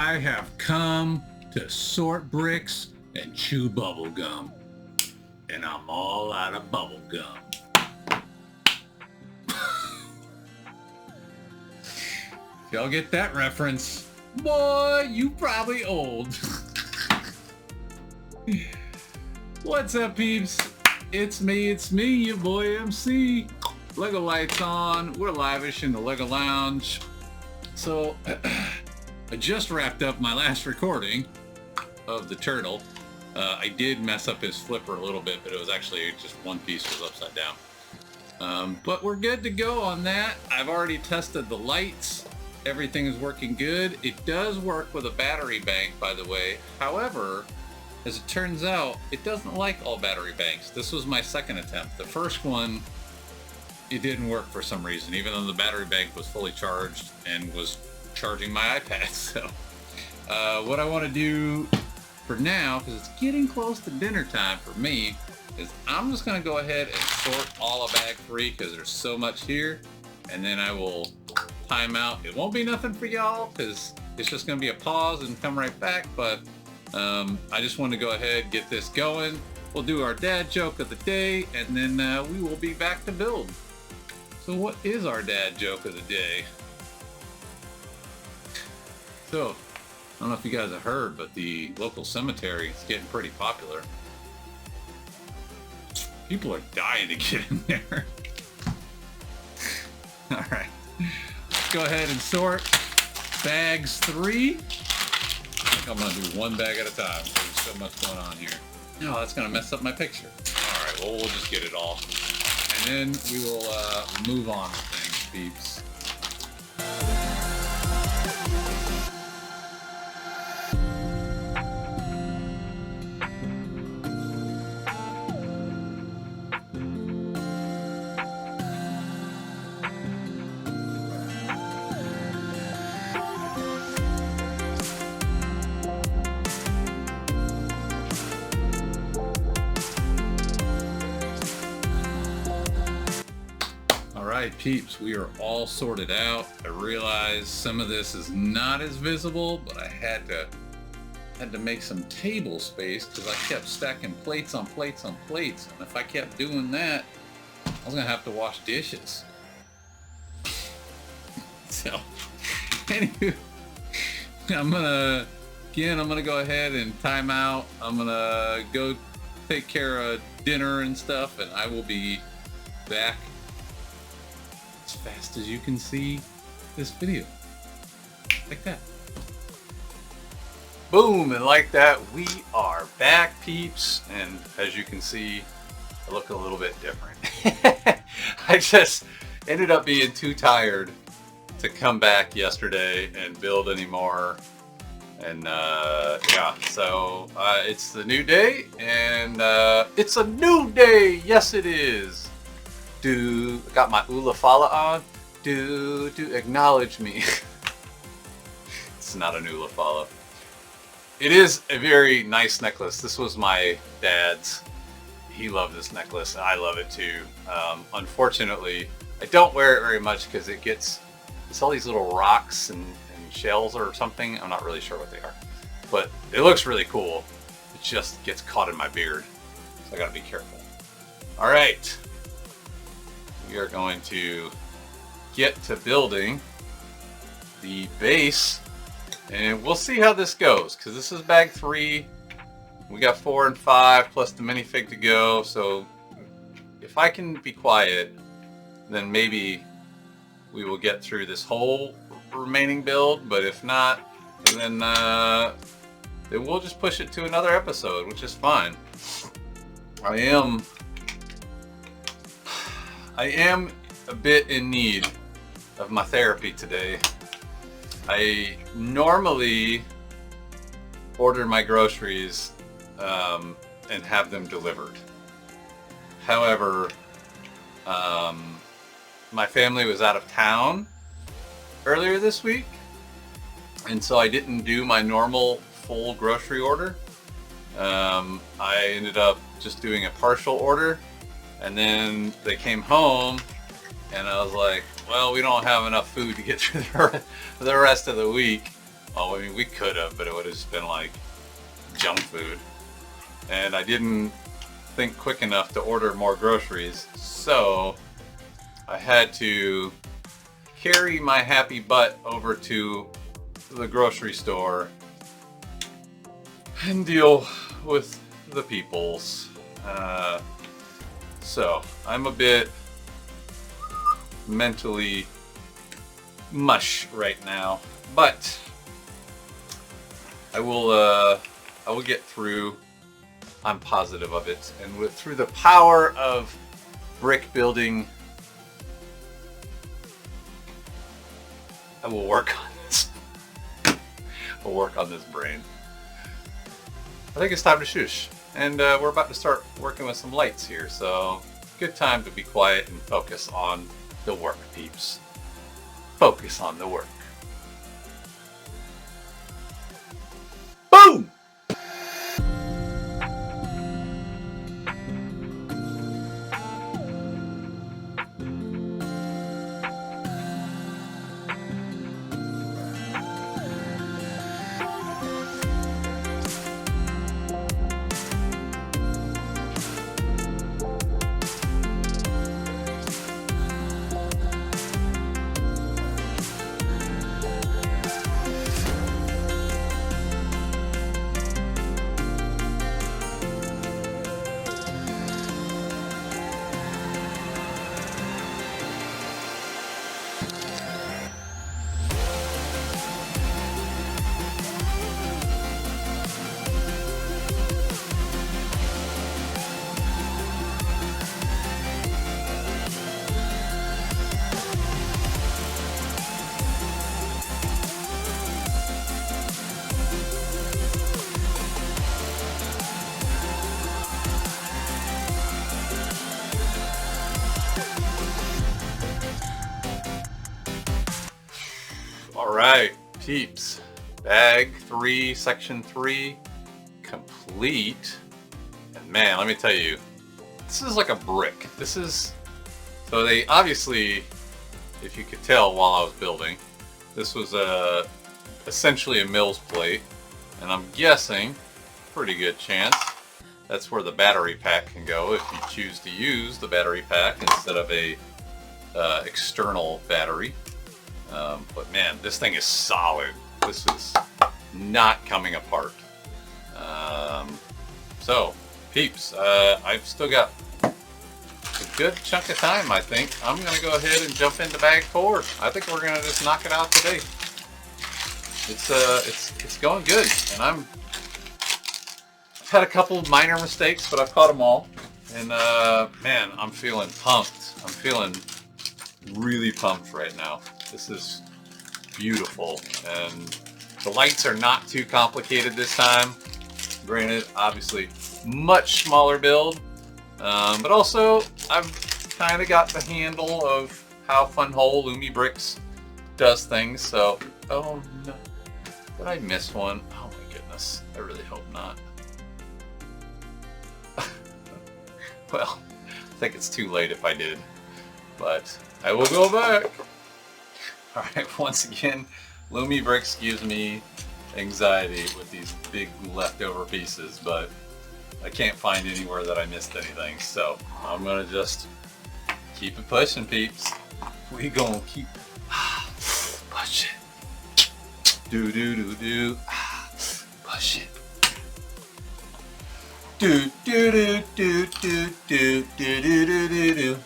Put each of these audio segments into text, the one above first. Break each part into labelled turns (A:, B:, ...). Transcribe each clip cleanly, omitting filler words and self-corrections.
A: I have come to sort bricks and chew bubble gum. And I'm all out of bubble gum. If y'all get that reference, boy, you probably old. What's up, peeps? It's me, your boy MC. Lego lights on. We're live-ish in the Lego Lounge. So, I just wrapped up my last recording of the turtle. I did mess up his flipper a little bit, but it was actually just one piece was upside down. But we're good to go on that. I've already tested the lights. Everything is working good. It does work with a battery bank, by the way. However, as it turns out, it doesn't like all battery banks. This was my second attempt. The first one, it didn't work for some reason, even though the battery bank was fully charged and was charging my iPad. So what I want to do for now, because it's getting close to dinner time for me, is I'm just going to go ahead and sort all of bag 3 because there's so much here, and then I will time out. It won't be nothing for y'all because it's just going to be a pause and come right back, but I just want to go ahead and get this going. We'll do our dad joke of the day, and then we will be back to build. So what is our dad joke of the day? So, I don't know if you guys have heard, but the local cemetery is getting pretty popular. People are dying to get in there. Alright, let's go ahead and sort bags 3. I think I'm going to do one bag at a time. There's so much going on here. No, that's going to mess up my picture. Alright, well, we'll just get it all. And then we will move on with things, peeps. Alright, peeps, we are all sorted out. I realize some of this is not as visible, but I had to make some table space because I kept stacking plates on plates on plates, and if I kept doing that, I was gonna have to wash dishes. So, anyway, I'm gonna go ahead and time out. I'm gonna go take care of dinner and stuff, and I will be back as fast as you can see this video. Like that. Boom, and like that, we are back, peeps. And as you can see, I look a little bit different. I just ended up being too tired to come back yesterday and build anymore. And yeah, so it's the new day, and it's a new day. Yes, it is. Got my Ula Fala on. Acknowledge me. It's not an Ula Fala. It is a very nice necklace. This was my dad's. He loved this necklace, and I love it too. Unfortunately, I don't wear it very much because it's all these little rocks and shells or something. I'm not really sure what they are, but it looks really cool. It just gets caught in my beard, so I gotta be careful. All right. We are going to get to building the base, and we'll see how this goes, because this is bag 3. We got 4 and 5 plus the minifig to go, so if I can be quiet, then maybe we will get through this whole remaining build, but if not, then we'll just push it to another episode, which is fine. I am a bit in need of my therapy today. I normally order my groceries and have them delivered. However, my family was out of town earlier this week, and so I didn't do my normal full grocery order. I ended up just doing a partial order. And then they came home, and I was like, well, we don't have enough food to get through the rest of the week. Well, I mean, we could have, but it would have just been like junk food. And I didn't think quick enough to order more groceries, so I had to carry my happy butt over to the grocery store and deal with the peoples. So I'm a bit mentally mush right now, but I will get through. I'm positive of it, and through the power of brick building, I will work on this. I'll work on this brain. I think it's time to shush, and we're about to start working with some lights here, so good time to be quiet and focus on the work, peeps. Focus on the work. Boom! Alright, peeps. Bag 3, section 3, complete. And man, let me tell you, this is like a brick. This is... So they obviously, if you could tell while I was building, this was essentially a mill's plate. And I'm guessing, pretty good chance, that's where the battery pack can go if you choose to use the battery pack instead of a external battery. But man, this thing is solid. This is not coming apart. So, peeps, I've still got a good chunk of time, I think. I'm going to go ahead and jump into bag 4. I think we're going to just knock it out today. It's going good, and I've had a couple of minor mistakes, but I've caught them all. And man, I'm feeling pumped. I'm feeling really pumped right now. This is beautiful, and the lights are not too complicated this time. Granted, obviously much smaller build, but also I've kind of got the handle of how FunWhole Lumi Bricks does things. So, oh no, did I miss one? Oh my goodness, I really hope not. Well, I think it's too late if I did, but I will go back. Alright, once again, Lumi Bricks gives me anxiety with these big leftover pieces, but I can't find anywhere that I missed anything, so I'm gonna just keep it pushing, peeps. We gonna keep pushing. Do do do do. Push it. Do do do do do do do do do do.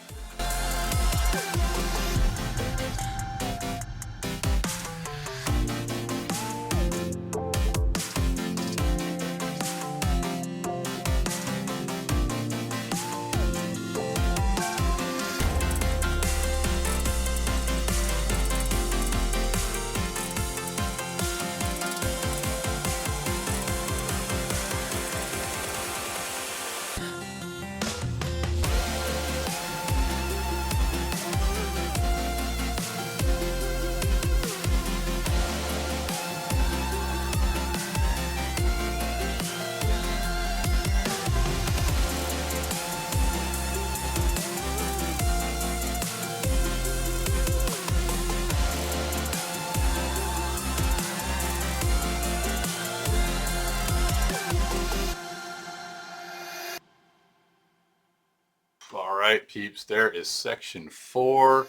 A: All right, peeps, there is section 4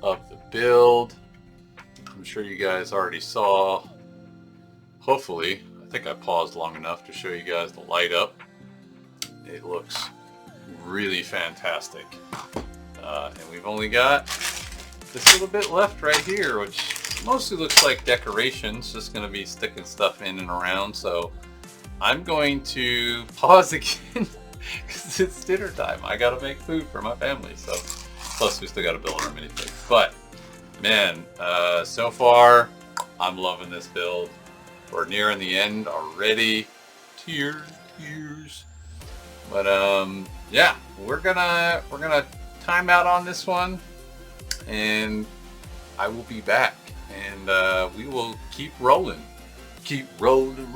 A: of the build. I'm sure you guys already saw, hopefully. I think I paused long enough to show you guys the light up. It looks really fantastic. And we've only got this little bit left right here, which mostly looks like decorations, just going to be sticking stuff in and around. So I'm going to pause again because it's dinner time. I got to make food for my family. So plus we still got to build our minifig. But man, so far I'm loving this build. We're nearing the end already. Tears. But yeah, we're gonna time out on this one, and I will be back, and we will keep rolling. Keep rolling.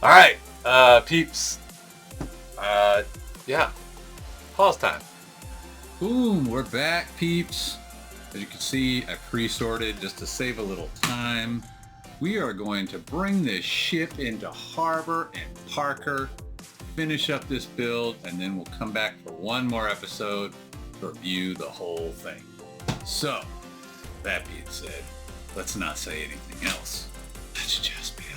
A: All right, peeps. Yeah, pause time. Boom, we're back, peeps. As you can see, I pre-sorted just to save a little time. We are going to bring this ship into harbor and park her, finish up this build, and then we'll come back for one more episode to review the whole thing. So, that being said, let's not say anything else. Let's just build.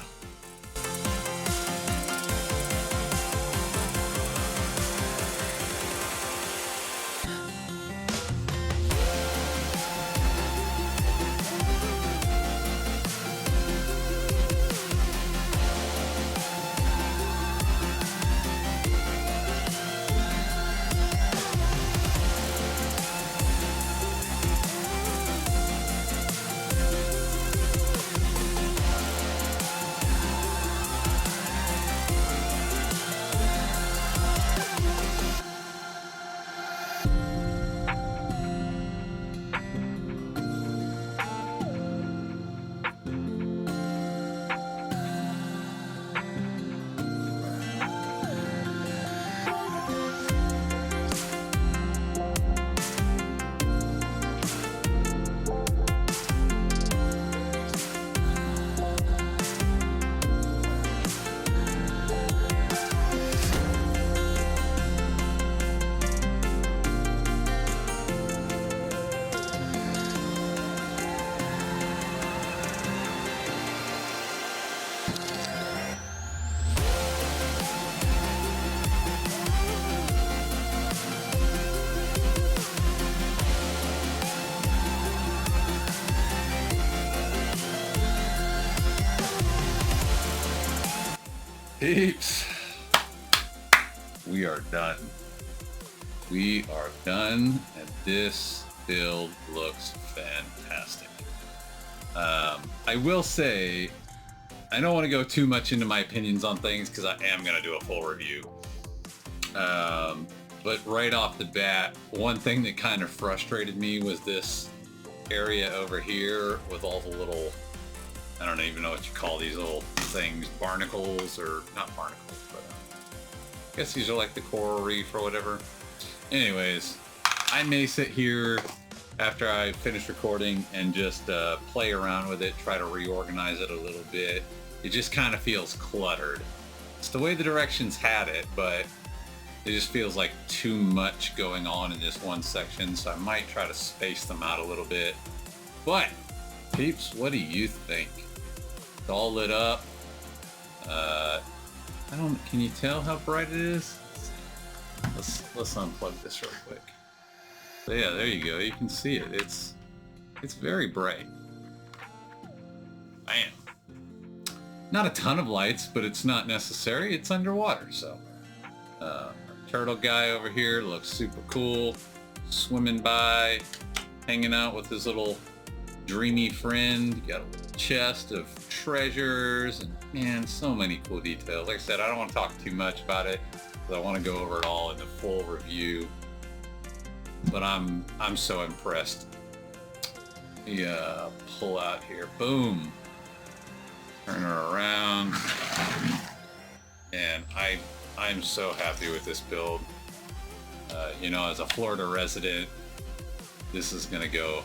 A: Peeps, we are done. We are done, and this build looks fantastic. I will say, I don't want to go too much into my opinions on things because I am going to do a full review. But right off the bat, one thing that kind of frustrated me was this area over here with all the little, I don't even know what you call these little things, barnacles, or not barnacles, but I guess these are like the coral reef or whatever. Anyways, I may sit here after I finish recording and just play around with it, try to reorganize it a little bit. It just kind of feels cluttered. It's the way the directions had it, but it just feels like too much going on in this one section, so I might try to space them out a little bit. But, peeps, what do you think? It's all lit up. Can you tell how bright it is? Let's unplug this real quick. So yeah, there you go. You can see it. It's very bright. Bam. Not a ton of lights, but it's not necessary. It's underwater, so. Turtle guy over here looks super cool. Swimming by, hanging out with his little dreamy friend. You got a little chest of treasures, and man, so many cool details. Like I said, I don't want to talk too much about it, because I want to go over it all in the full review. But I'm so impressed. Yeah, pull out here, boom. Turn her around, and I'm so happy with this build. You know, as a Florida resident, this is gonna go.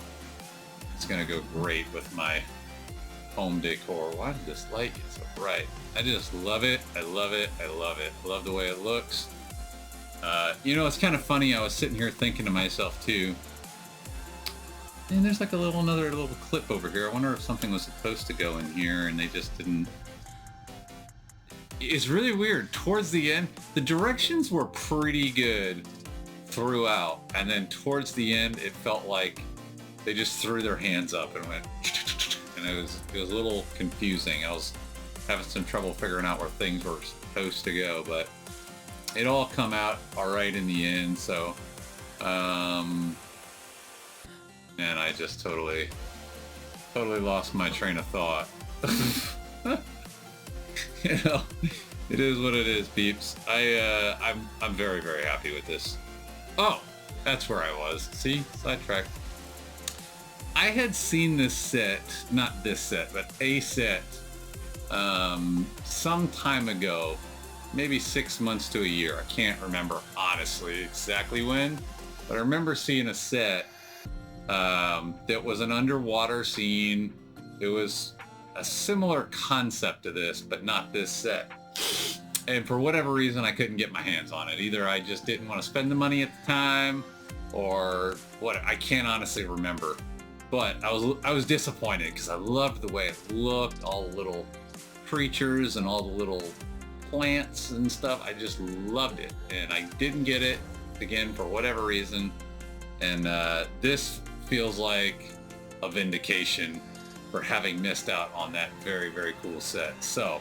A: It's gonna go great with my home decor. Why did this light get so bright? I just love it. I love it. I love it. I love the way it looks. You know, it's kind of funny. I was sitting here thinking to myself too. And there's like another little clip over here. I wonder if something was supposed to go in here and they just didn't. It's really weird. Towards the end, the directions were pretty good throughout, and then towards the end, it felt like they just threw their hands up and went, and it was a little confusing. I was having some trouble figuring out where things were supposed to go, but it all come out all right in the end. So, and I just totally lost my train of thought. You know, it is what it is, peeps. I'm very, very happy with this. Oh, that's where I was. See, sidetrack. I had seen this set, not this set, but a set, some time ago, maybe 6 months to a year. I can't remember honestly exactly when, but I remember seeing a set that was an underwater scene. It was a similar concept to this, but not this set. And for whatever reason, I couldn't get my hands on it. Either I just didn't want to spend the money at the time, or what, I can't honestly remember. But I was disappointed because I loved the way it looked, all the little creatures and all the little plants and stuff. I just loved it, and I didn't get it again for whatever reason. And this feels like a vindication for having missed out on that very, very cool set. So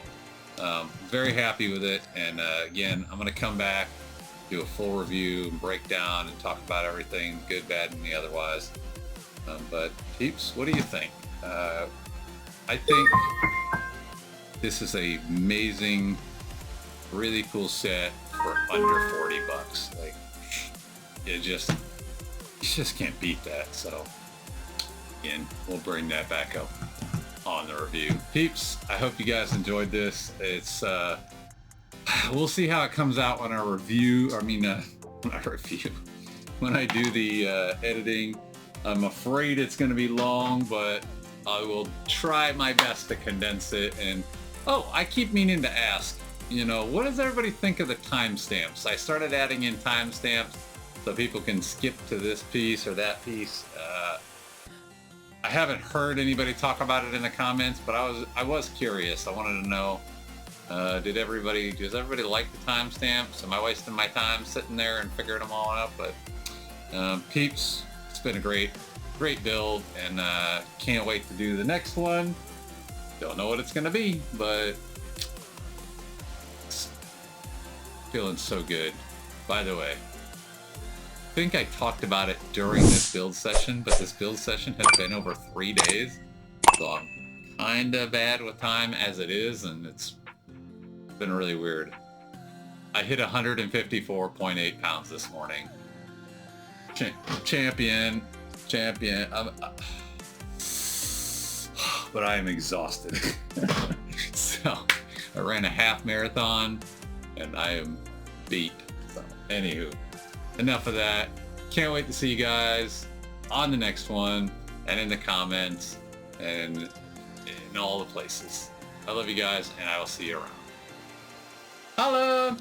A: very happy with it. And again, I'm going to come back, do a full review and breakdown and talk about everything, good, bad, and the otherwise. But peeps, what do you think? I think this is a amazing, really cool set for under 40 bucks. Like, you just can't beat that. So again, we'll bring that back up on the review. Peeps, I hope you guys enjoyed this. It's we'll see how it comes out when I review. When I do the editing. I'm afraid it's going to be long, but I will try my best to condense it. And oh, I keep meaning to ask, you know, what does everybody think of the timestamps? I started adding in timestamps so people can skip to this piece or that piece. I haven't heard anybody talk about it in the comments, but I was curious. I wanted to know, does everybody like the timestamps? Am I wasting my time sitting there and figuring them all out? But peeps, it's been a great build, and can't wait to do the next one. Don't know what it's gonna be, but it's feeling so good. By the way, I think I talked about it during this build session, but this build session has been over 3 days, so I'm kinda bad with time as it is, and it's been really weird. I hit 154.8 pounds this morning. Champion. But I am exhausted. So I ran a half marathon and I am beat. So anywho, enough of that. Can't wait to see you guys on the next one and in the comments and in all the places. I love you guys, and I will see you around. Holla!